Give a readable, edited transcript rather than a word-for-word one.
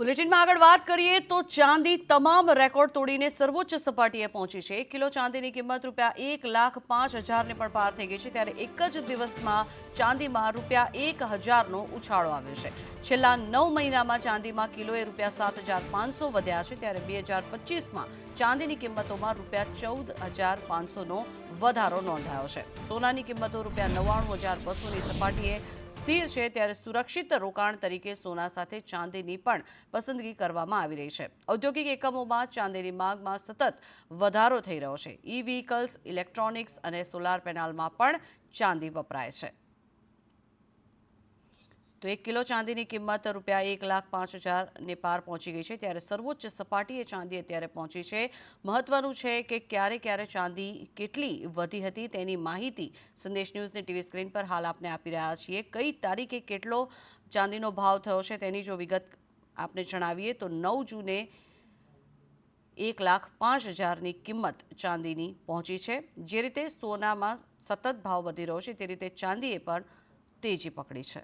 બુલેટિનમાં આગળ વાત કરીએ તો ચાંદી તમામ રેકોર્ડ તોડીને સર્વોચ્ચ સપાટીએ પહોંચી છે। 1 કિલો ચાંદીની કિંમત ₹1,05,000ને પણ પાર થઈ ગઈ છે। ત્યારે એક જ દિવસમાં ચાંદીમાં ₹1,000નો ઉછાળો આવ્યો છે। છેલ્લા 9 મહિનામાં ચાંદીમાં કિલોએ ₹7,500 વધ્યા છે। ત્યારે 2025માં ચાંદીની કિંમતોમાં ₹14,500નો વધારો નોંધાયો છે। સોનાની કિંમતો ₹99,200ની સપાટીએ સ્થિર છે। ત્યારે સુરક્ષિત રોકાણ તરીકે સોના સાથે ચાંદીની પણ પસંદગી કરવામાં આવી રહી છે। ઔદ્યોગિક એકમોમાં ચાંદીની માંગમાં સતત વધારો થઈ રહ્યો છે। ઈ વ્હીકલ્સ, ઇલેક્ટ્રોનિક્સ અને સોલાર પેનલમાં પણ ચાંદી વપરાય છે। તો 1 કિલો ચાંદીની કિંમત ₹1,05,000ને પાર પહોંચી ગઈ છે। ત્યારે સર્વોચ્ચ સપાટીએ ચાંદી અત્યારે પહોંચી છે। મહત્વનું છે કે ક્યારે ચાંદી કેટલી વધી હતી તેની માહિતી સંદેશ ન્યૂઝની ટીવી સ્ક્રીન પર હાલ આપને આપી રહ્યા છીએ। કઈ તારીખે કેટલો ચાંદીનો ભાવ થયો છે તેની જો વિગત આપને જણાવીએ તો 9 જૂને 1,05,000ની કિંમત ચાંદીની પહોંચી છે। જે રીતે સોનામાં સતત ભાવ વધી રહ્યો છે તે રીતે ચાંદીએ પણ તેજી પકડી છે।